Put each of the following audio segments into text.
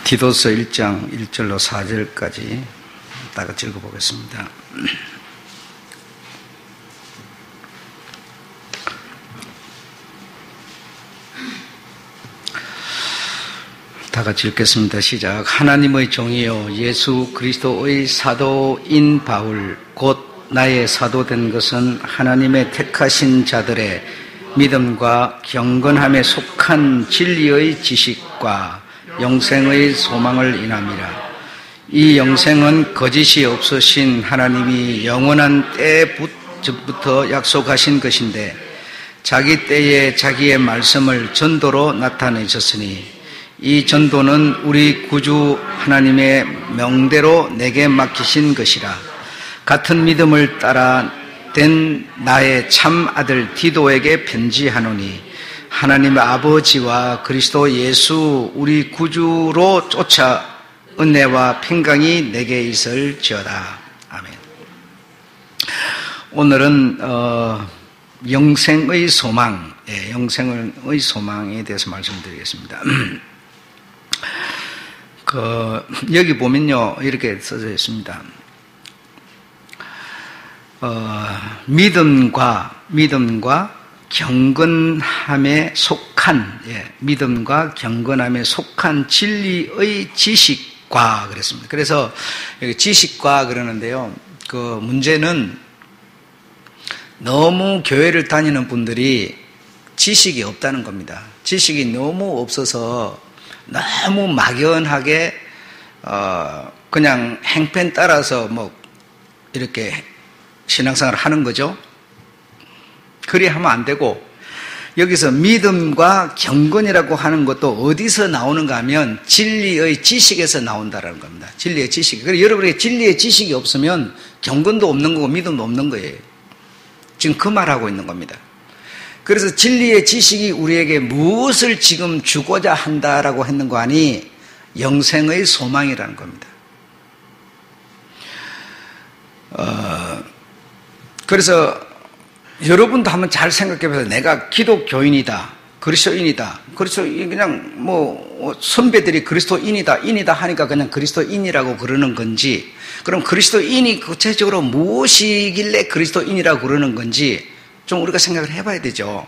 디도서 1장 1절로 4절까지 다 같이 읽어보겠습니다. 다 같이 읽겠습니다. 시작. 하나님의 종이요 예수 그리스도의 사도인 바울 곧 나의 사도된 것은 하나님의 택하신 자들의 믿음과 경건함에 속한 진리의 지식과 영생의 소망을 인함이라. 이 영생은 거짓이 없으신 하나님이 영원한 때부터 약속하신 것인데 자기 때에 자기의 말씀을 전도로 나타내셨으니 이 전도는 우리 구주 하나님의 명대로 내게 맡기신 것이라. 같은 믿음을 따라 된 나의 참 아들 디도에게 편지하노니 하나님의 아버지와 그리스도 예수 우리 구주로 쫓아 은혜와 평강이 내게 있을지어다. 아멘. 오늘은 영생의 소망, 영생의 소망에 대해서 말씀드리겠습니다. 여기 보면요 이렇게 써져 있습니다. 믿음과 경건함에 속한, 믿음과 경건함에 속한 진리의 지식과 그랬습니다. 그래서 여기 지식과 그러는데요. 그 문제는 너무 교회를 다니는 분들이 지식이 없다는 겁니다. 지식이 너무 없어서 너무 막연하게 그냥 행편 따라서 뭐 이렇게 신앙생활을 하는 거죠. 그리 하면 안 되고, 여기서 믿음과 경건이라고 하는 것도 어디서 나오는가 하면 진리의 지식에서 나온다는 겁니다. 진리의 지식. 그래서 여러분에게 진리의 지식이 없으면 경건도 없는 거고 믿음도 없는 거예요. 지금 그 말하고 있는 겁니다. 그래서 진리의 지식이 우리에게 무엇을 지금 주고자 한다라고 했는 거 아니? 영생의 소망이라는 겁니다. 그래서 여러분도 한번 잘 생각해보세요. 내가 기독교인이다, 그리스도인이다. 그냥 뭐 선배들이 그리스도인이다 하니까 그냥 그리스도인이라고 그러는 건지, 그럼 그리스도인이 구체적으로 무엇이길래 그리스도인이라고 그러는 건지 좀 우리가 생각을 해봐야 되죠.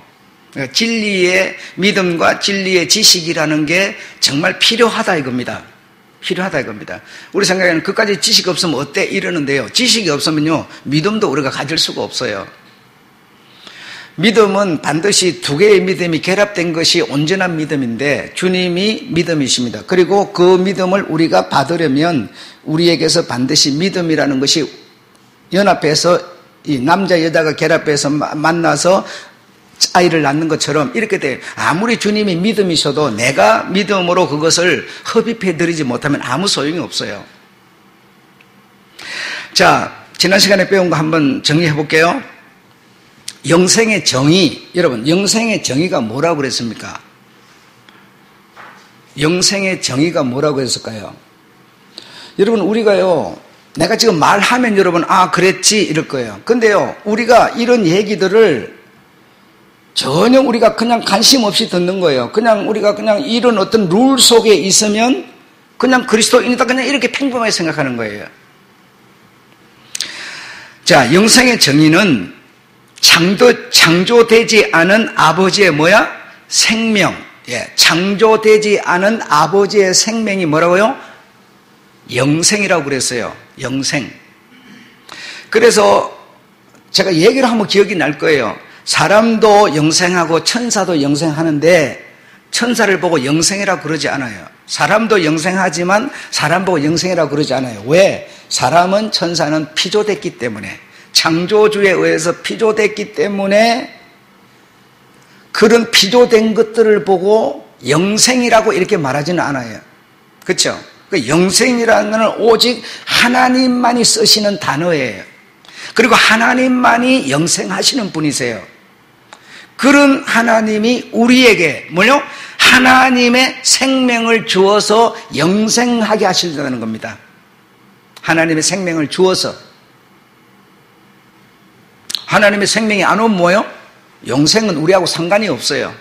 그러니까 진리의 믿음과 진리의 지식이라는 게 정말 필요하다 이겁니다. 필요하다 이겁니다. 우리 생각에는 그까지 지식이 없으면 어때? 이러는데요. 지식이 없으면요 믿음도 우리가 가질 수가 없어요. 믿음은 반드시 두 개의 믿음이 결합된 것이 온전한 믿음인데 주님이 믿음이십니다. 그리고 그 믿음을 우리가 받으려면 우리에게서 반드시 믿음이라는 것이 연합해서 이 남자 여자가 결합해서 만나서 아이를 낳는 것처럼 이렇게 돼요. 아무리 주님이 믿음이셔도 내가 믿음으로 그것을 흡입해드리지 못하면 아무 소용이 없어요. 자, 지난 시간에 배운 거 한번 정리해 볼게요. 영생의 정의, 여러분 영생의 정의가 뭐라고 그랬습니까? 영생의 정의가 뭐라고 했을까요? 여러분 우리가요 내가 지금 말하면 여러분 그랬지 이럴 거예요. 근데요 우리가 이런 얘기들을 전혀 우리가 그냥 관심 없이 듣는 거예요. 우리가 그냥 이런 어떤 룰 속에 있으면 그냥 그리스도인이다 그냥 이렇게 평범하게 생각하는 거예요. 자, 영생의 정의는 창조되지 않은 아버지의 생명. 창조되지 않은 아버지의 생명이 뭐라고요? 영생이라고 그랬어요. 영생. 그래서 제가 얘기를 하면 기억이 날 거예요. 사람도 영생하고 천사도 영생하는데 천사를 보고 영생이라고 그러지 않아요. 사람도 영생하지만 사람 보고 영생이라고 그러지 않아요. 왜? 사람은 천사는 피조됐기 때문에, 창조주에 의해서 피조됐기 때문에 그런 피조된 것들을 보고 영생이라고 이렇게 말하지는 않아요. 그렇죠? 영생이라는 것은 오직 하나님만이 쓰시는 단어예요. 그리고 하나님만이 영생하시는 분이세요. 그런 하나님이 우리에게 하나님의 생명을 주어서 영생하게 하시려는 겁니다. 하나님의 생명을 주어서. 하나님의 생명이 안 오면 뭐예요? 영생은 우리하고 상관이 없어요.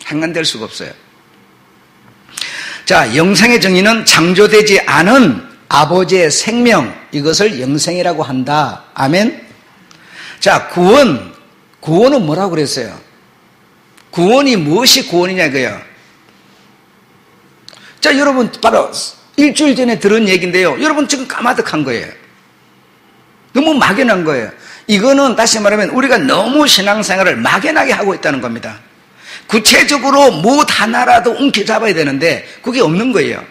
상관될 수가 없어요. 자, 영생의 정의는 창조되지 않은 아버지의 생명, 이것을 영생이라고 한다. 아멘. 자, 구원은 뭐라고 그랬어요? 구원이 무엇이 구원이냐 이거예요. 자, 여러분 바로 일주일 전에 들은 얘기인데요. 여러분 지금 까마득한 거예요. 너무 막연한 거예요. 이거는 다시 말하면 우리가 너무 신앙생활을 막연하게 하고 있다는 겁니다. 구체적으로 뭐 하나라도 움켜잡아야 되는데 그게 없는 거예요.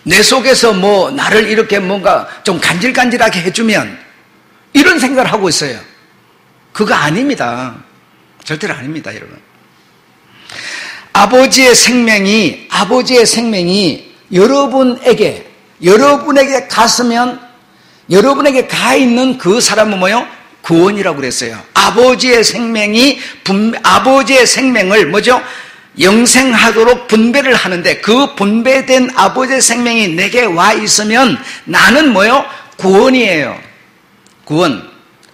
내 속에서 뭐 나를 이렇게 뭔가 좀 간질간질하게 해주면 이런 생각을 하고 있어요. 그거 아닙니다. 절대로 아닙니다, 여러분. 아버지의 생명이 여러분에게 갔으면 여러분에게 가 있는 그 사람은 뭐요? 구원이라고 그랬어요. 아버지의 생명을 뭐죠? 영생하도록 분배를 하는데 그 분배된 아버지의 생명이 내게 와 있으면 나는 뭐요? 구원이에요. 구원.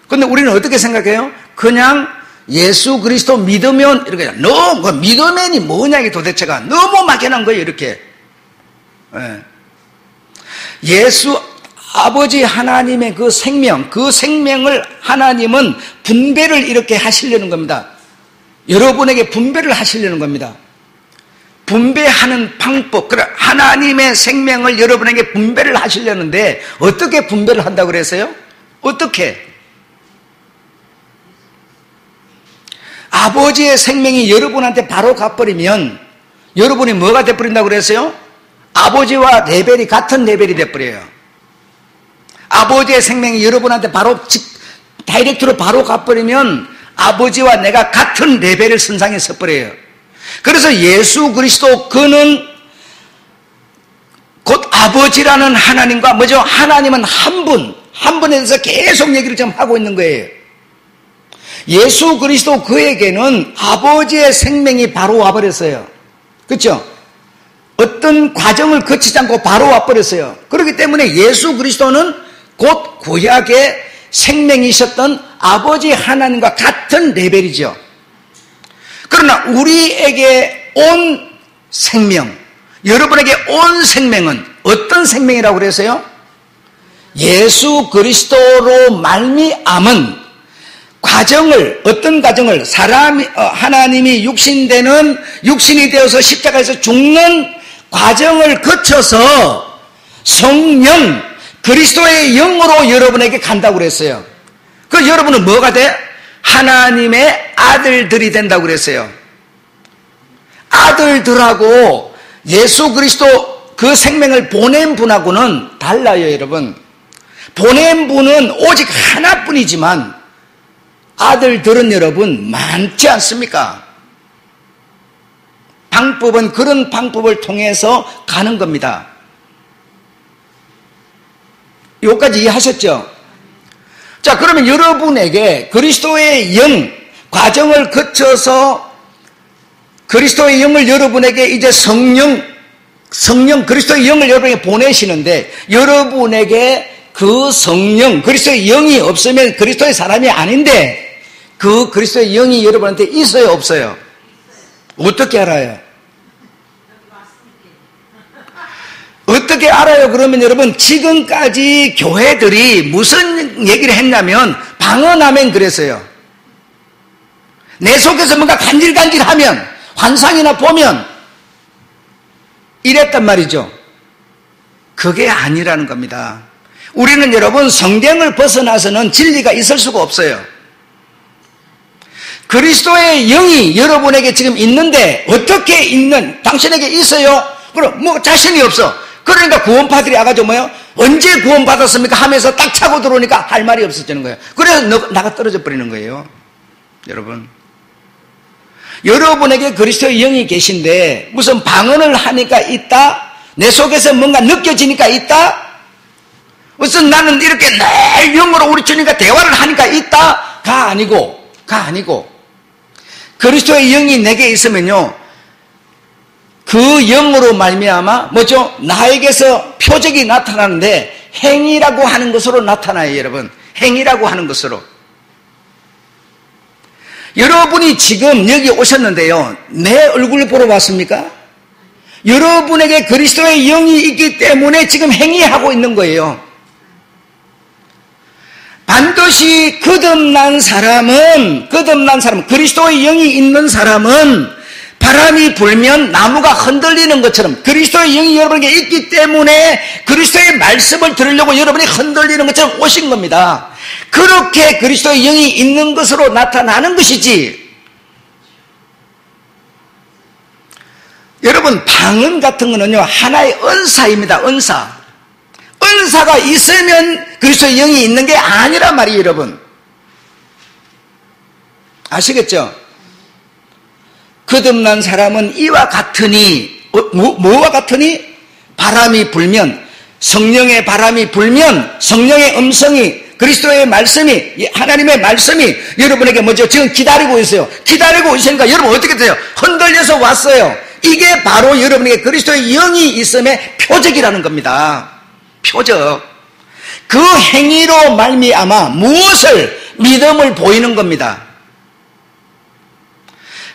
근데 우리는 어떻게 생각해요? 그냥 예수 그리스도 믿으면 이렇게 너무 믿으면이 뭐냐 이게 도대체가 너무 막연한 거예요. 이렇게. 예수 아버지 하나님의 그 생명을 하나님은 분배를 이렇게 하시려는 겁니다. 여러분에게 분배를 하시려는 겁니다. 분배하는 방법, 하나님의 생명을 여러분에게 분배를 하시려는데 어떻게 분배를 한다고 그랬어요? 어떻게? 아버지의 생명이 여러분한테 바로 가버리면 여러분이 뭐가 돼버린다고 그랬어요? 아버지와 레벨이 같은 레벨이 돼버려요. 아버지의 생명이 여러분한테 바로 다이렉트로 바로 가버리면 아버지와 내가 같은 레벨을 선상에 서버려요. 그래서 예수 그리스도 그는 곧 아버지라는 하나님과 뭐죠? 하나님은 한 분에 대해서 계속 얘기를 좀 하고 있는 거예요. 예수 그리스도 그에게는 아버지의 생명이 바로 와버렸어요. 그렇죠? 어떤 과정을 거치지 않고 바로 와버렸어요. 그렇기 때문에 예수 그리스도는 곧 구약의 생명이셨던 아버지 하나님과 같은 레벨이죠. 그러나 우리에게 온 생명, 여러분에게 온 생명은 어떤 생명이라고 그랬어요? 예수 그리스도로 말미암은 어떤 과정을 하나님이 육신이 되어서 십자가에서 죽는 과정을 거쳐서 성령 그리스도의 영으로 여러분에게 간다고 그랬어요. 그 여러분은 뭐가 돼? 하나님의 아들들이 된다고 그랬어요. 아들들하고 예수 그리스도 그 생명을 보낸 분하고는 달라요, 여러분. 보낸 분은 오직 하나뿐이지만 아들들은 여러분 많지 않습니까? 방법은 그런 방법을 통해서 가는 겁니다. 여기까지 이해하셨죠? 자, 그러면 여러분에게 그리스도의 영, 과정을 거쳐서 그리스도의 영을 여러분에게 이제 성령, 그리스도의 영을 여러분에게 보내시는데 여러분에게 그 성령, 그리스도의 영이 없으면 그리스도의 사람이 아닌데 그 그리스도의 영이 여러분한테 있어요, 없어요? 어떻게 알아요? 어떻게 알아요? 그러면 여러분 지금까지 교회들이 무슨 얘기를 했냐면 방언하면 그랬어요. 내 속에서 뭔가 간질간질하면 환상이나 보면 이랬단 말이죠. 그게 아니라는 겁니다. 우리는 여러분 성경을 벗어나서는 진리가 있을 수가 없어요. 그리스도의 영이 여러분에게 지금 있는데 어떻게 있는 당신에게 있어요? 그럼 뭐 자신이 없어. 그러니까 구원파들이 와가지고 뭐요? 언제 구원받았습니까? 하면서 딱 차고 들어오니까 할 말이 없어지는 거예요. 그래서 나가 떨어져 버리는 거예요. 여러분, 여러분에게 그리스도의 영이 계신데 무슨 방언을 하니까 있다? 내 속에서 뭔가 느껴지니까 있다? 무슨 나는 이렇게 늘 영으로 우리 주님과 대화를 하니까 있다? 가 아니고 그리스도의 영이 내게 있으면요 그 영으로 말미암아 뭐죠? 나에게서 표적이 나타나는데 행위라고 하는 것으로 나타나요. 여러분, 행위라고 하는 것으로. 여러분이 지금 여기 오셨는데요, 내 얼굴 보러 왔습니까? 여러분에게 그리스도의 영이 있기 때문에 지금 행위하고 있는 거예요. 반드시 거듭난 사람은, 그리스도의 영이 있는 사람은 바람이 불면 나무가 흔들리는 것처럼 그리스도의 영이 여러분에게 있기 때문에 그리스도의 말씀을 들으려고 여러분이 흔들리는 것처럼 오신 겁니다. 그렇게 그리스도의 영이 있는 것으로 나타나는 것이지, 여러분 방언 같은 거는요 하나의 은사입니다. 은사가 있으면 그리스도의 영이 있는 게 아니란 말이에요. 여러분 아시겠죠? 거듭난 사람은 이와 같으니, 뭐와 같으니? 바람이 불면, 성령의 바람이 불면 성령의 음성이, 그리스도의 말씀이, 하나님의 말씀이 여러분에게 뭐죠? 지금 기다리고 있어요. 기다리고 있으니까 여러분 어떻게 돼요? 흔들려서 왔어요. 이게 바로 여러분에게 그리스도의 영이 있음의 표적이라는 겁니다. 표적. 그 행위로 말미암아 무엇을? 믿음을 보이는 겁니다.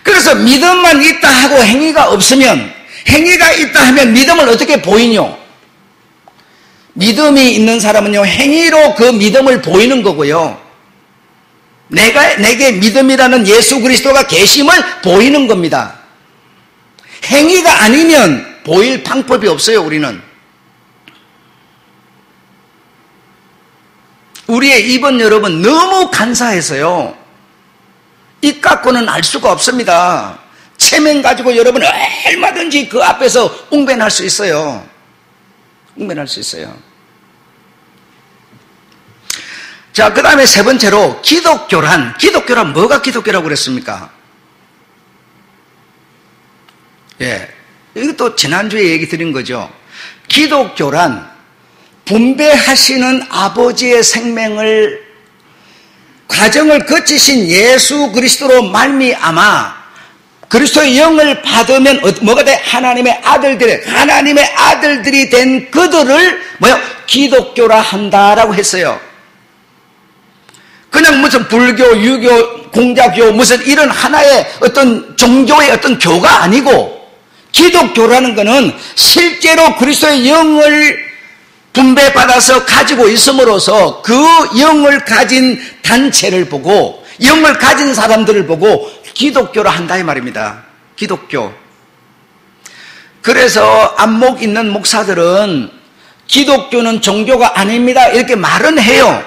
그래서 믿음만 있다 하고 행위가 없으면, 행위가 있다 하면 믿음을 어떻게 보이뇨? 믿음이 있는 사람은요 행위로 그 믿음을 보이는 거고요, 내게 믿음이라는 예수 그리스도가 계심을 보이는 겁니다. 행위가 아니면 보일 방법이 없어요. 우리의 입은 여러분 너무 간사해서요 입 갖고는 알 수가 없습니다. 체면 가지고 여러분 얼마든지 그 앞에서 웅변할 수 있어요. 자, 그 다음에 세 번째로 기독교란 뭐가 기독교라고 그랬습니까? 예, 이것도 지난주에 얘기 드린 거죠. 기독교란 분배하시는 아버지의 생명을, 과정을 거치신 예수 그리스도로 말미암아 그리스도의 영을 받으면 뭐가 돼? 하나님의 아들들이 된 그들을 기독교라 한다라고 했어요. 그냥 무슨 불교, 유교, 공자교 무슨 이런 하나의 어떤 종교의 어떤 교가 아니고, 기독교라는 것은 실제로 그리스도의 영을 분배받아서 가지고 있음으로써 그 영을 가진 단체를 보고, 영을 가진 사람들을 보고 기독교라 한다 이 말입니다. 기독교. 그래서 안목 있는 목사들은 기독교는 종교가 아닙니다 이렇게 말은 해요.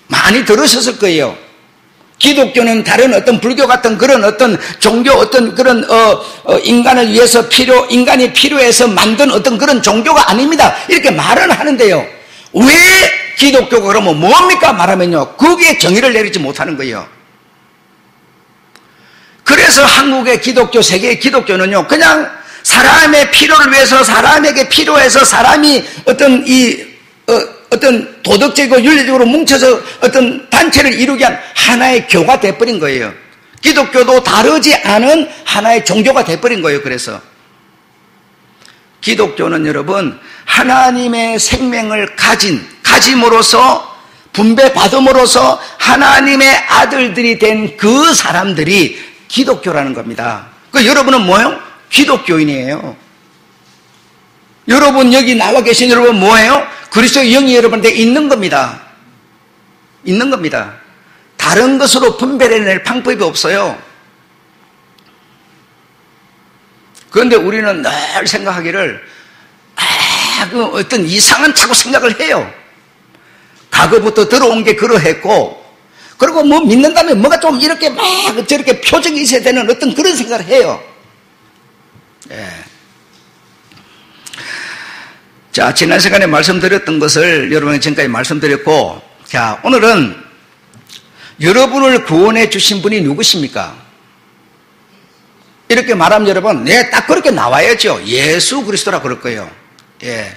많이 들으셨을 거예요. 기독교는 다른 어떤 불교 같은 그런 어떤 종교, 어떤 그런 인간을 위해서 인간이 필요해서 만든 어떤 그런 종교가 아닙니다 이렇게 말은 하는데요, 왜 기독교가 그러면 뭡니까 말하면요, 거기에 정의를 내리지 못하는 거예요. 그래서 한국의 기독교, 세계의 기독교는요 그냥 사람의 필요를 위해서, 사람에게 필요해서 사람이 어떤 도덕적이고 윤리적으로 뭉쳐서 어떤 단체를 이루게 한 하나의 교가 돼버린 거예요. 기독교도 다르지 않은 하나의 종교가 돼버린 거예요. 그래서 기독교는 여러분 하나님의 생명을 가짐으로써, 분배받음으로써 하나님의 아들들이 된 그 사람들이 기독교라는 겁니다. 여러분은 뭐예요? 기독교인이에요. 여러분 여기 나와 계신 여러분 뭐예요? 그리스도의 영이 여러분한테 있는 겁니다. 다른 것으로 분별해낼 방법이 없어요. 그런데 우리는 늘 생각하기를 어떤 이상한 자꾸 생각을 해요. 과거부터 들어온 게 그러했고, 그리고 뭐 믿는다면 뭐가 좀 이렇게 막 저렇게 표적이 있어야 되는 어떤 그런 생각을 해요. 예. 자, 지난 시간에 말씀드렸던 것을 여러분이 지금까지 말씀드렸고, 자, 오늘은 여러분을 구원해 주신 분이 누구십니까? 이렇게 말하면 여러분, 네, 딱 그렇게 나와야죠. 예수 그리스도라 그럴 거예요. 예.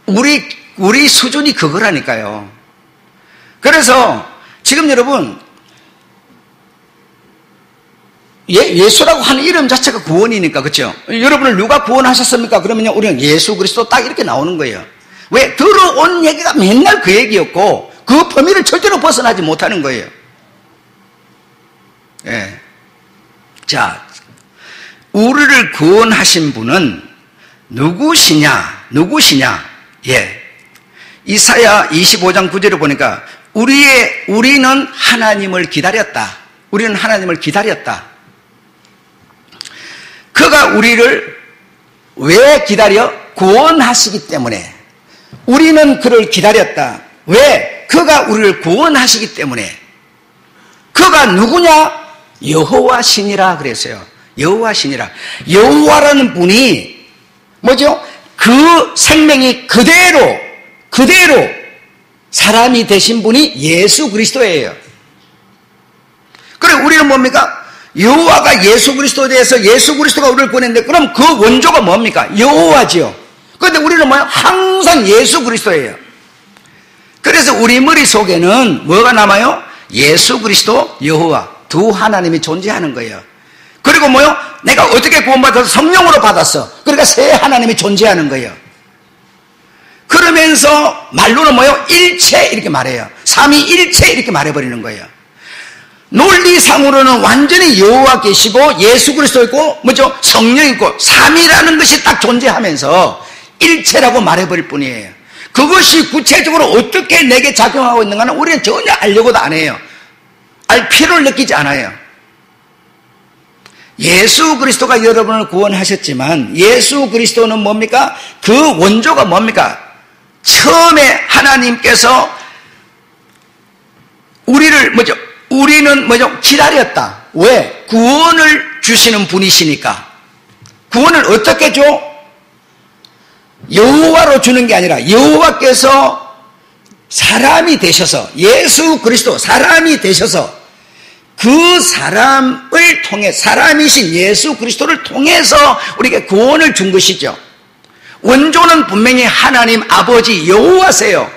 우리 수준이 그거라니까요. 그래서 지금 여러분, 예수라고 하는 이름 자체가 구원이니까, 그렇죠? 여러분을 누가 구원하셨습니까? 그러면요, 우리는 예수 그리스도 딱 이렇게 나오는 거예요. 왜? 들어온 얘기가 맨날 그 얘기였고 그 범위를 절대로 벗어나지 못하는 거예요. 예. 자, 우리를 구원하신 분은 누구시냐? 예. 이사야 25장 9절을 보니까 우리는 하나님을 기다렸다. 우리는 하나님을 기다렸다. 그가 우리를 왜 기다려? 구원하시기 때문에. 우리는 그를 기다렸다. 왜? 그가 우리를 구원하시기 때문에. 그가 누구냐? 여호와 신이라 그랬어요. 여호와 신이라. 여호와라는 분이 뭐죠? 그 생명이 그대로 사람이 되신 분이 예수 그리스도예요. 그래 우리는 뭡니까? 여호와가 예수 그리스도에 대해서 예수 그리스도가 우리를 구원했는데 그럼 그 원조가 뭡니까? 여호와지요. 그런데 우리는 뭐예요? 항상 예수 그리스도예요. 그래서 우리 머릿속에는 뭐가 남아요? 예수 그리스도, 여호와 두 하나님이 존재하는 거예요. 그리고 뭐요? 내가 어떻게 구원받아서 성령으로 받았어. 그러니까 세 하나님이 존재하는 거예요. 그러면서 말로는 뭐요? 일체 이렇게 말해요. 삼위일체 이렇게 말해버리는 거예요. 논리상으로는 완전히 여호와 계시고 예수 그리스도 있고 뭐죠? 성령 있고 삼위라는 것이 딱 존재하면서 일체라고 말해버릴 뿐이에요. 그것이 구체적으로 어떻게 내게 작용하고 있는가는 우리는 전혀 알려고도 안 해요. 알 필요를 느끼지 않아요. 예수 그리스도가 여러분을 구원하셨지만 예수 그리스도는 뭡니까? 그 원조가 뭡니까? 처음에 하나님께서 우리는 기다렸다. 왜? 구원을 주시는 분이시니까. 구원을 어떻게 줘? 여호와로 주는 게 아니라 여호와께서 사람이 되셔서 예수 그리스도 사람이 되셔서 그 사람을 통해 사람이신 예수 그리스도를 통해서 우리에게 구원을 준 것이죠. 원조는 분명히 하나님 아버지 여호와세요.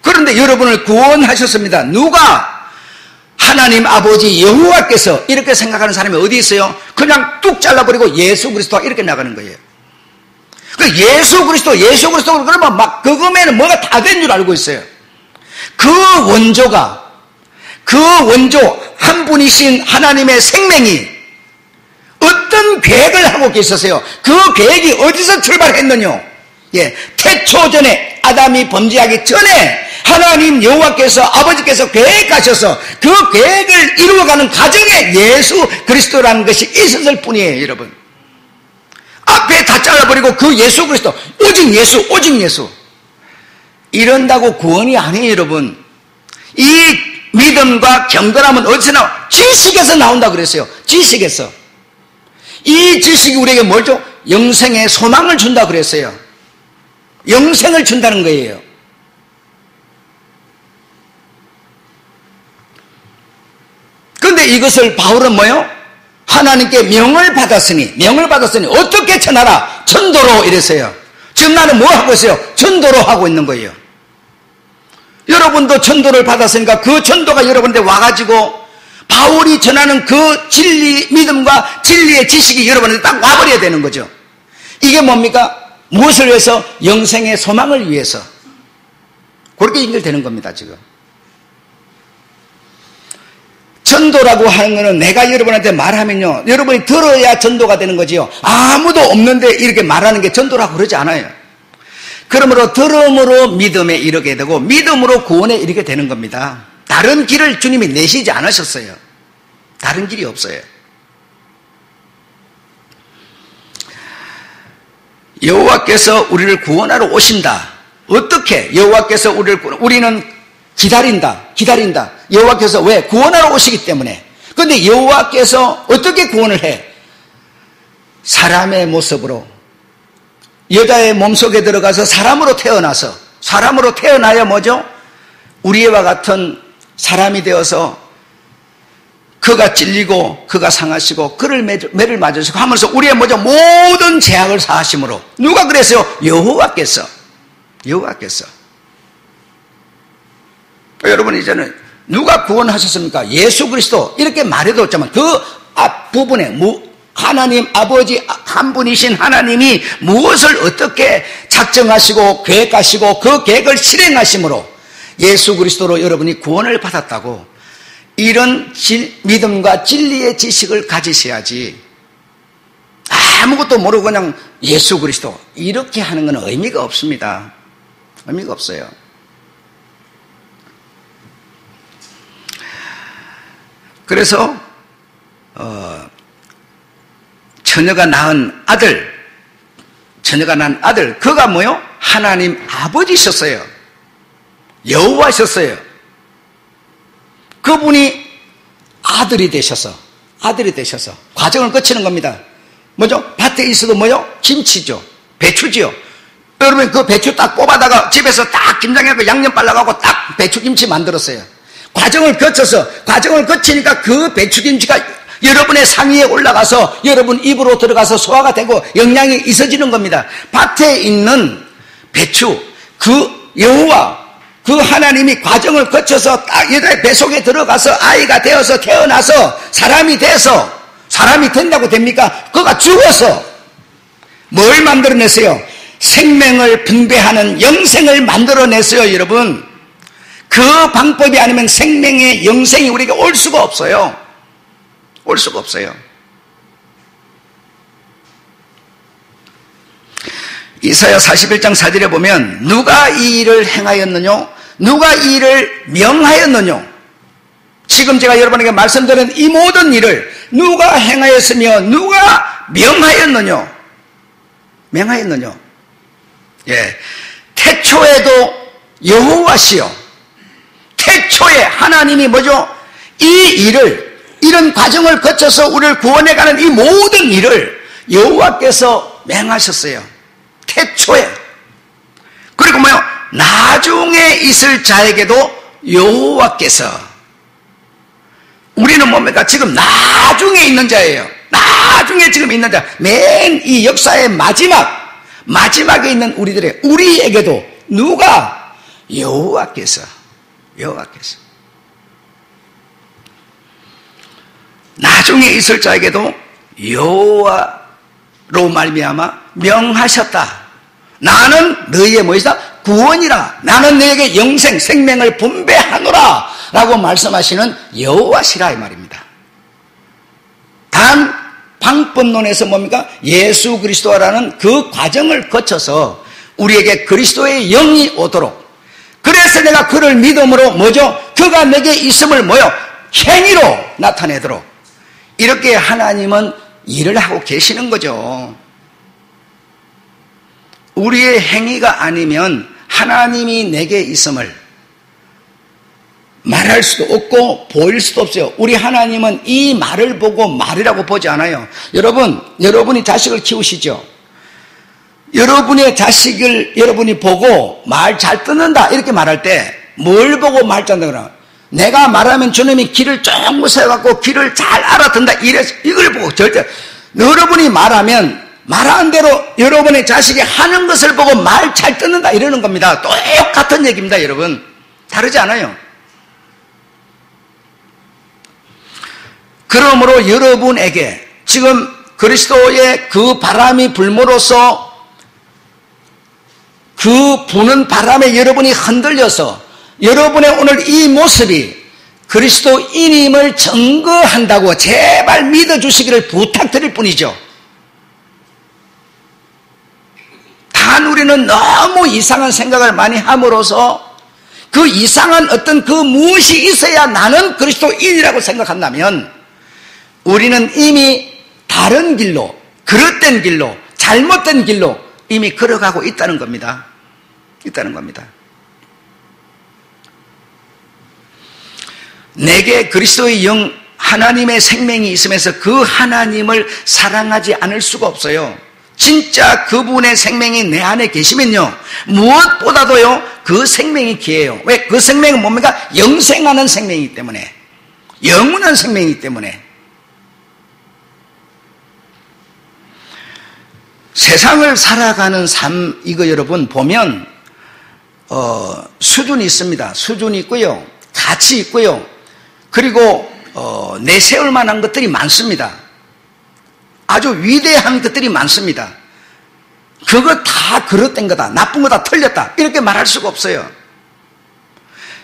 그런데 여러분을 구원하셨습니다. 누가? 하나님 아버지 여호와께서. 이렇게 생각하는 사람이 어디 있어요? 그냥 뚝 잘라버리고 예수 그리스도가 이렇게 나가는 거예요. 예수 그리스도 그러면 막 그거에는 뭐가 다 된 줄 알고 있어요. 그 원조 한 분이신 하나님의 생명이 어떤 계획을 하고 계셨어요? 그 계획이 어디서 출발했느냐? 예, 태초전에 아담이 범죄하기 전에 하나님 여호와께서 아버지께서 계획하셔서 그 계획을 이루어가는 과정에 예수 그리스도라는 것이 있었을 뿐이에요, 여러분. 앞에 다 잘라버리고 그 예수 그리스도 오직 예수 이런다고 구원이 아니에요, 여러분. 이 믿음과 경건함은 어디서 나와? 지식에서 나온다 그랬어요. 지식에서. 이 지식이 우리에게 뭘 줘? 영생의 소망을 준다 그랬어요. 영생을 준다는 거예요. 그런데 이것을 바울은 뭐예요? 하나님께 명을 받았으니 어떻게 전하라? 전도로 이랬어요. 지금 나는 뭐 하고 있어요? 전도로 하고 있는 거예요. 여러분도 전도를 받았으니까 그 전도가 여러분한테 와가지고 바울이 전하는 그 진리, 믿음과 진리의 지식이 여러분한테 딱 와버려야 되는 거죠. 이게 뭡니까? 무엇을 위해서? 영생의 소망을 위해서. 그렇게 연결되는 겁니다, 지금. 전도라고 하는 거는 내가 여러분한테 말하면요, 여러분이 들어야 전도가 되는 거지요. 아무도 없는데 이렇게 말하는 게 전도라고 그러지 않아요. 그러므로 들음으로 믿음에 이르게 되고 믿음으로 구원에 이르게 되는 겁니다. 다른 길을 주님이 내시지 않으셨어요. 다른 길이 없어요. 여호와께서 우리를 구원하러 오신다. 어떻게? 여호와께서 우리는 기다린다. 여호와께서 왜? 구원하러 오시기 때문에. 그런데 여호와께서 어떻게 구원을 해? 사람의 모습으로 여자의 몸속에 들어가서 사람으로 태어나야 뭐죠? 우리와 같은 사람이 되어서 그가 찔리고 그가 상하시고 그를 매를 맞으시고 하면서 우리의 뭐죠? 모든 죄악을 사하심으로. 누가 그랬어요? 여호와께서. 여러분, 이제는 누가 구원하셨습니까? 예수 그리스도. 이렇게 말해도 없지만 그 앞부분에 하나님 아버지 한 분이신 하나님이 무엇을 어떻게 작정하시고 계획하시고 그 계획을 실행하심으로 예수 그리스도로 여러분이 구원을 받았다고. 이런 믿음과 진리의 지식을 가지셔야지 아무것도 모르고 그냥 예수 그리스도 이렇게 하는 건 의미가 없습니다. 의미가 없어요. 그래서 처녀가 낳은 아들 그가 뭐요? 하나님 아버지셨어요. 여호와셨어요. 그분이 아들이 되셔서 과정을 거치는 겁니다. 뭐죠? 밭에 있어도 뭐요? 김치죠. 배추지요. 여러분 그 배추 딱 뽑아다가 집에서 딱 김장해서 양념 발라가고 딱 배추김치 만들었어요. 과정을 거치니까 그 배추김치가 여러분의 상위에 올라가서 여러분 입으로 들어가서 소화가 되고 영양이 있어지는 겁니다. 밭에 있는 배추, 그 여호와, 그 하나님이 과정을 거쳐서 딱 여자의 뱃속에 들어가서 아이가 되어서 태어나서 사람이 된다고 됩니까? 그가 죽어서 뭘 만들어냈어요? 생명을 분배하는 영생을 만들어냈어요, 여러분. 그 방법이 아니면 생명의 영생이 우리에게 올 수가 없어요. 올 수가 없어요. 이사야 41장 4절에 보면 누가 이 일을 행하였느냐? 누가 이 일을 명하였느냐? 지금 제가 여러분에게 말씀드린 이 모든 일을 누가 행하였으며 누가 명하였느냐? 예, 태초에도 여호와시요. 태초에 하나님이 뭐죠? 이 일을 이런 과정을 거쳐서 우리를 구원해가는 이 모든 일을 여호와께서 맹하셨어요. 태초에. 그리고 뭐요? 나중에 있을 자에게도 여호와께서. 우리는 뭡니까? 지금 나중에 있는 자예요. 나중에 지금 있는 자. 맨 이 역사의 마지막에 있는 우리에게도 누가? 여호와께서. 나중에 있을 자에게도 여호와로 말미암아 명하셨다. 나는 너희의 뭐이다? 구원이라. 나는 너희에게 영생, 생명을 분배하노라 라고 말씀하시는 여호와시라 이 말입니다. 단 방법론에서 뭡니까? 예수 그리스도라는 그 과정을 거쳐서 우리에게 그리스도의 영이 오도록, 그래서 내가 그를 믿음으로 뭐죠? 그가 내게 있음을 뭐요? 행위로 나타내도록, 이렇게 하나님은 일을 하고 계시는 거죠. 우리의 행위가 아니면 하나님이 내게 있음을 말할 수도 없고 보일 수도 없어요. 우리 하나님은 이 말을 보고 말이라고 보지 않아요. 여러분이 자식을 키우시죠? 여러분의 자식을 여러분이 보고 말 잘 듣는다 이렇게 말할 때 뭘 보고 말 잘 듣는다? 내가 말하면 저놈이 귀를 쫑 무서워갖고 귀를 잘 알아듣는다 이걸 보고 절대 여러분이 말하면 말하는 대로 여러분의 자식이 하는 것을 보고 말 잘 듣는다 이러는 겁니다. 똑같은 얘기입니다. 여러분 다르지 않아요. 그러므로 여러분에게 지금 그리스도의 그 바람이 불므로써 그 부는 바람에 여러분이 흔들려서 여러분의 오늘 이 모습이 그리스도인임을 증거한다고 제발 믿어주시기를 부탁드릴 뿐이죠. 단 우리는 너무 이상한 생각을 많이 함으로써 그 이상한 어떤 그 무엇이 있어야 나는 그리스도인이라고 생각한다면 우리는 이미 다른 길로, 그릇된 길로, 잘못된 길로 이미 걸어가고 있다는 겁니다. 내게 그리스도의 영, 하나님의 생명이 있으면서 그 하나님을 사랑하지 않을 수가 없어요. 진짜 그분의 생명이 내 안에 계시면요, 무엇보다도요 그 생명이 귀해요. 왜? 그 생명은 뭡니까? 영생하는 생명이기 때문에, 영원한 생명이기 때문에. 세상을 살아가는 삶, 이거 여러분 보면 수준이 있습니다. 수준이 있고요, 가치 있고요, 그리고 내세울 만한 것들이 많습니다. 아주 위대한 것들이 많습니다. 그거 다 그릇된 거다, 나쁜 거다, 틀렸다 이렇게 말할 수가 없어요.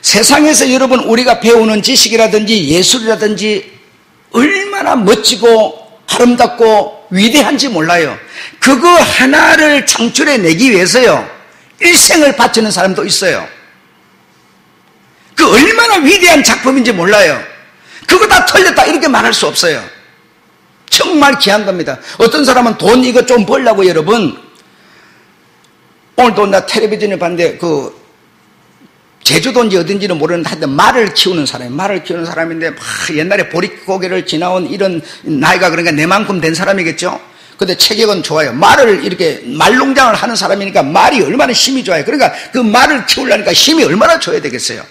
세상에서 여러분 우리가 배우는 지식이라든지 예술이라든지 얼마나 멋지고 아름답고 위대한지 몰라요. 그거 하나를 창출해내기 위해서요, 일생을 바치는 사람도 있어요. 그 얼마나 위대한 작품인지 몰라요. 그거 다 털렸다 이렇게 말할 수 없어요. 정말 귀한 겁니다. 어떤 사람은 돈 이거 좀 벌려고 여러분, 오늘도 나 텔레비전에 봤는데 제주도인지 어딘지는 모르는데 하여튼 말을 키우는 사람이에요. 말을 키우는 사람인데 막 옛날에 보릿고개를 지나온 이런 나이가, 그러니까 내만큼 된 사람이겠죠. 근데 체격은 좋아요. 말을 이렇게 말농장을 하는 사람이니까 말이 얼마나 힘이 좋아요. 그러니까 그 말을 키우려니까 힘이 얼마나 줘야 되겠어요.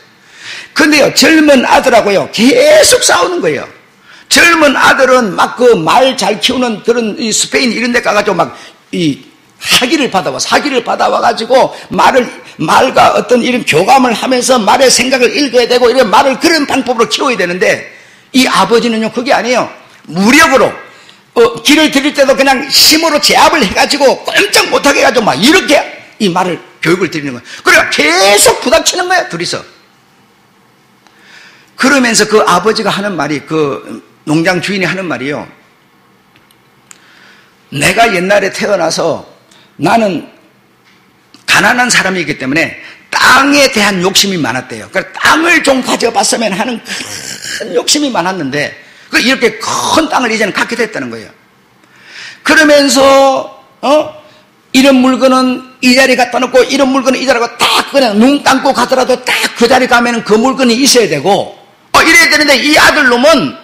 근데요, 젊은 아들하고요 계속 싸우는 거예요. 젊은 아들은 막 그 말 잘 키우는 그런 이 스페인 이런 데 가가지고 막 이 사기를 받아와가지고 말과 어떤 이런 교감을 하면서 말의 생각을 읽어야 되고 이런 말을 그런 방법으로 키워야 되는데, 이 아버지는요 그게 아니에요. 무력으로 길을 들일 때도 그냥 힘으로 제압을 해가지고 꼼짝 못하게 해가지고 막 이렇게 이 말을 교육을 드리는 거예요. 그래서 계속 부닥치는 거예요, 둘이서. 그러면서 그 아버지가 하는 말이, 그 농장 주인이 하는 말이요, 내가 옛날에 태어나서 나는 가난한 사람이기 때문에 땅에 대한 욕심이 많았대요. 그러니까 땅을 좀 가져봤으면 하는 큰 욕심이 많았는데 이렇게 큰 땅을 이제는 갖게 됐다는 거예요. 그러면서 이런 물건은 이 자리에 갖다 놓고 이런 물건은 이 자리에 딱 그냥 눈 감고 가더라도 딱 그 자리 가면은 그 물건이 있어야 되고 이래야 되는데, 이 아들놈은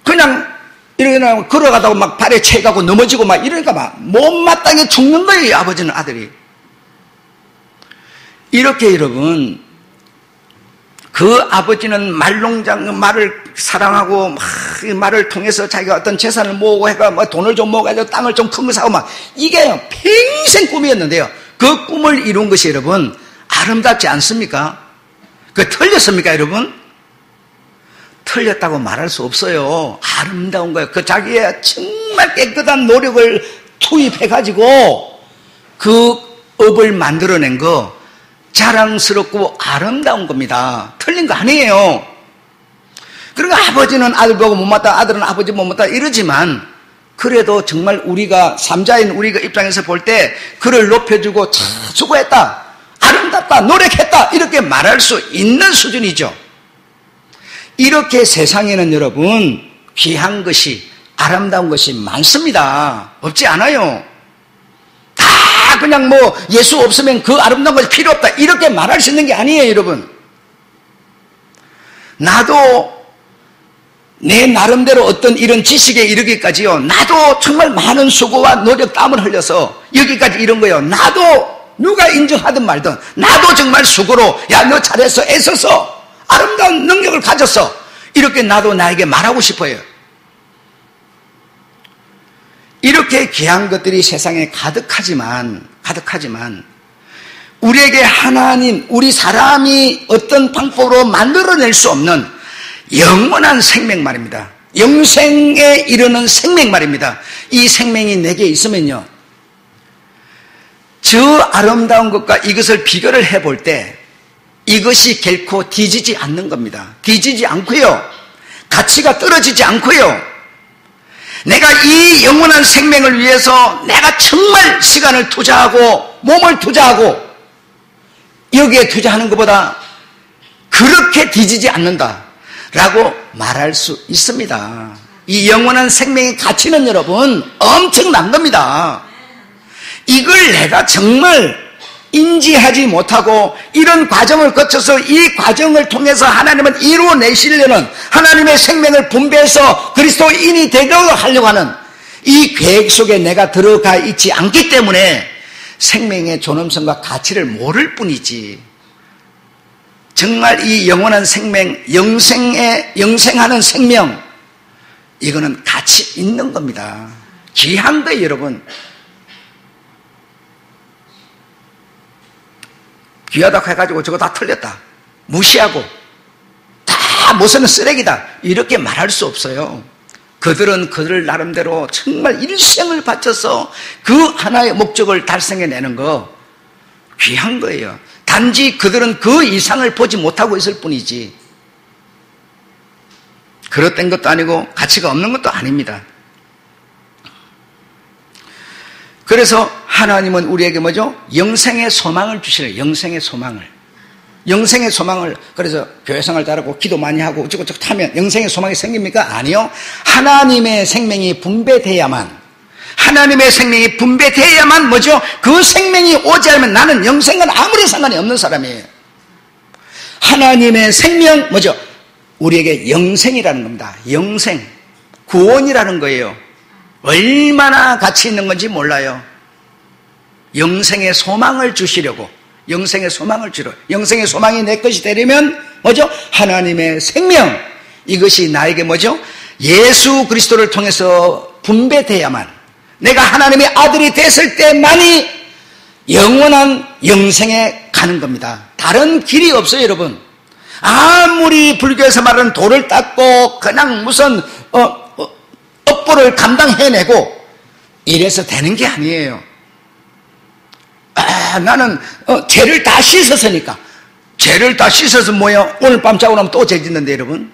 그냥 이렇게 걸어가다가 막 발에 채가고 넘어지고 막 이러니까 막 못마땅해 죽는 거예요, 이 아버지는, 아들이. 이렇게 여러분, 그 아버지는 말을 사랑하고 막 말을 통해서 자기가 어떤 재산을 모으고 해가 막 돈을 좀 모아가지고 땅을 좀 큰 거 사고 막, 이게 평생 꿈이었는데요, 그 꿈을 이룬 것이 여러분 아름답지 않습니까? 그 틀렸습니까 여러분? 틀렸다고 말할 수 없어요. 아름다운 거예요. 그 자기의 정말 깨끗한 노력을 투입해가지고 그 업을 만들어낸 거 자랑스럽고 아름다운 겁니다. 틀린 거 아니에요. 그러니까 아버지는 아들 보고 못마땅, 아들은 아버지 못마땅 이러지만, 그래도 정말 우리가 삼자인 우리가 입장에서 볼 때 그를 높여주고 참 수고했다, 아름답다, 노력했다 이렇게 말할 수 있는 수준이죠. 이렇게 세상에는 여러분 귀한 것이, 아름다운 것이 많습니다. 없지 않아요. 다 그냥 뭐 예수 없으면 그 아름다운 것이 필요 없다 이렇게 말할 수 있는 게 아니에요 여러분. 나도 내 나름대로 어떤 이런 지식에 이르기까지요, 나도 정말 많은 수고와 노력, 땀을 흘려서 여기까지 이런 거예요. 나도 누가 인정하든 말든 나도 정말 수고로, 야 너 잘했어, 애써서 아름다운 능력을 가졌어, 이렇게 나도 나에게 말하고 싶어요. 이렇게 귀한 것들이 세상에 가득하지만 우리에게 하나님, 우리 사람이 어떤 방법으로 만들어낼 수 없는 영원한 생명 말입니다. 영생에 이르는 생명 말입니다. 이 생명이 내게 있으면요, 저 아름다운 것과 이것을 비교를 해볼 때 이것이 결코 뒤지지 않는 겁니다. 뒤지지 않고요, 가치가 떨어지지 않고요, 내가 이 영원한 생명을 위해서 내가 정말 시간을 투자하고 몸을 투자하고 여기에 투자하는 것보다 그렇게 뒤지지 않는다라고 말할 수 있습니다. 이 영원한 생명의 가치는 여러분 엄청난 겁니다. 이걸 내가 정말 인지하지 못하고 이런 과정을 거쳐서 이 과정을 통해서 하나님은 이루어내시려는, 하나님의 생명을 분배해서 그리스도인이 되도록 하려고 하는 이 계획 속에 내가 들어가 있지 않기 때문에 생명의 존엄성과 가치를 모를 뿐이지, 정말 이 영원한 생명, 영생하는 생명, 이거는 가치 있는 겁니다. 귀한 거예요 여러분. 귀하다고 해가지고 저거 다 틀렸다, 무시하고 다 못쓰는 쓰레기다 이렇게 말할 수 없어요. 그들은 그들 나름대로 정말 일생을 바쳐서 그 하나의 목적을 달성해내는 거 귀한 거예요. 다 단지 그들은 그 이상을 보지 못하고 있을 뿐이지 그릇된 것도 아니고 가치가 없는 것도 아닙니다. 그래서 하나님은 우리에게 뭐죠? 영생의 소망을 주시래요. 영생의 소망을. 영생의 소망을, 그래서 교회생활 잘하고 기도 많이 하고 어쩌고저쩌고 하면 영생의 소망이 생깁니까? 아니요. 하나님의 생명이 분배돼야만, 하나님의 생명이 분배돼야만 뭐죠? 그 생명이 오지 않으면 나는 영생은 아무리 상관이 없는 사람이에요. 하나님의 생명, 뭐죠? 우리에게 영생이라는 겁니다. 영생. 구원이라는 거예요. 얼마나 가치 있는 건지 몰라요. 영생의 소망을 주시려고, 영생의 소망을 주려. 영생의 소망이 내 것이 되려면 뭐죠? 하나님의 생명. 이것이 나에게 뭐죠? 예수 그리스도를 통해서 분배돼야만, 내가 하나님의 아들이 됐을 때만이 영원한 영생에 가는 겁니다. 다른 길이 없어요, 여러분. 아무리 불교에서 말하는 도를 닦고 그냥 무슨 업보를 감당해내고 이래서 되는 게 아니에요. 나는 죄를 다 씻었으니까. 죄를 다 씻어서 뭐예요? 오늘 밤 자고 나면 또 죄 짓는데 여러분,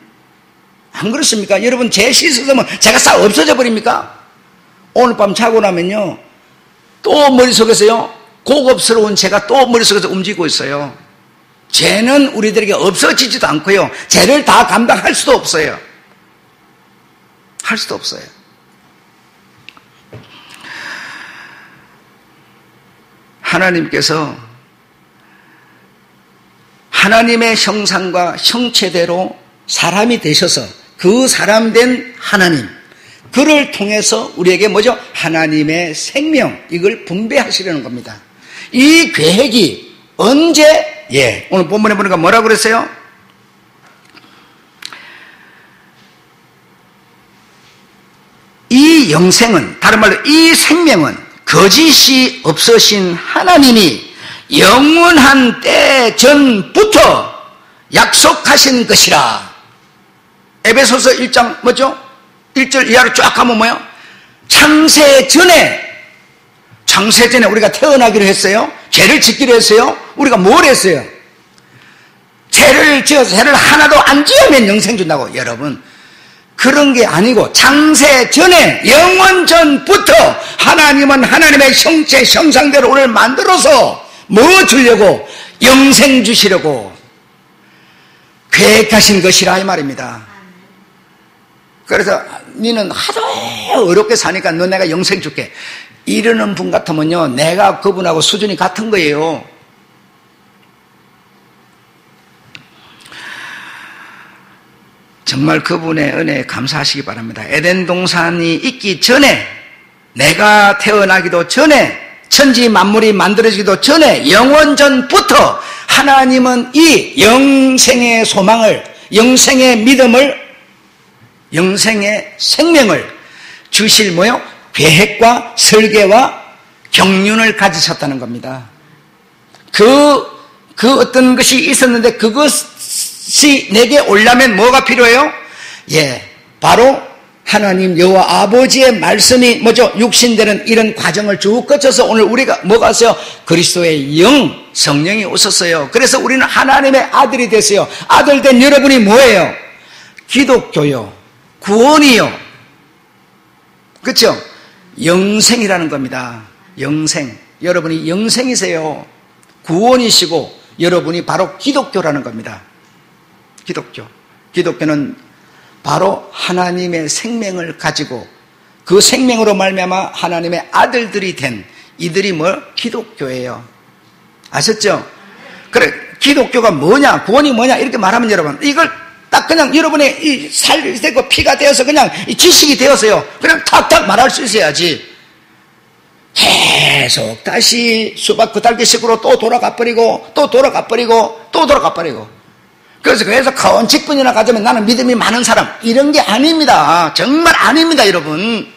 안 그렇습니까? 여러분 죄 씻었으면 죄가 싹 없어져 버립니까? 오늘 밤 자고 나면요 또 머릿속에서요 고급스러운 죄가 또 머릿속에서 움직이고 있어요. 죄는 우리들에게 없어지지도 않고요, 죄를 다 감당할 수도 없어요. 할 수도 없어요. 하나님께서 하나님의 형상과 형체대로 사람이 되셔서 그 사람 된 하나님, 그를 통해서 우리에게 뭐죠? 하나님의 생명, 이걸 분배하시려는 겁니다. 이 계획이 언제? 오늘 본문에 보니까 뭐라고 그랬어요? 이 영생은, 다른 말로 이 생명은 거짓이 없으신 하나님이 영원한 때 전부터 약속하신 것이라. 에베소서 1장 뭐죠? 1절 이하로 쫙 가면 뭐요? 창세 전에 우리가 태어나기로 했어요. 죄를 짓기로 했어요. 우리가 뭘 했어요? 죄를 지어서 죄를 하나도 안 지으면 영생 준다고. 여러분, 그런 게 아니고 창세 전에, 영원 전부터 하나님은 하나님의 형체 형상대로 우리를 만들어서 뭐 주려고? 영생 주시려고 계획하신 것이라 이 말입니다. 그래서 너는 하도 어렵게 사니까 너 내가 영생 줄게 이러는 분 같으면요, 내가 그분하고 수준이 같은 거예요. 정말 그분의 은혜에 감사하시기 바랍니다. 에덴 동산이 있기 전에, 내가 태어나기도 전에, 천지 만물이 만들어지기도 전에, 영원 전부터 하나님은 이 영생의 소망을, 영생의 믿음을, 영생의 생명을 주실 뭐요? 계획과 설계와 경륜을 가지셨다는 겁니다. 그 어떤 것이 있었는데 그것이 내게 오려면 뭐가 필요해요? 바로 하나님 여호와 아버지의 말씀이 뭐죠? 육신되는 이런 과정을 쭉 거쳐서 오늘 우리가 뭐가 왔어요? 그리스도의 영, 성령이 오셨어요. 그래서 우리는 하나님의 아들이 됐어요. 아들 된 여러분이 뭐예요? 기독교요, 구원이요, 그렇죠? 영생이라는 겁니다. 영생. 여러분이 영생이세요. 구원이시고 여러분이 바로 기독교라는 겁니다. 기독교. 기독교는 바로 하나님의 생명을 가지고 그 생명으로 말미암아 하나님의 아들들이 된 이들이 뭐? 기독교예요. 아셨죠? 그래, 기독교가 뭐냐, 구원이 뭐냐 이렇게 말하면 여러분, 이걸 딱 그냥 여러분의 이 살이 되고 피가 되어서 그냥 이 지식이 되어서요, 그냥 탁탁 말할 수 있어야지. 계속 다시 수박 그달기식으로 또 돌아가 버리고 또 돌아가 버리고 또 돌아가 버리고. 그래서 거원 직분이나 가지면 나는 믿음이 많은 사람, 이런 게 아닙니다. 정말 아닙니다, 여러분.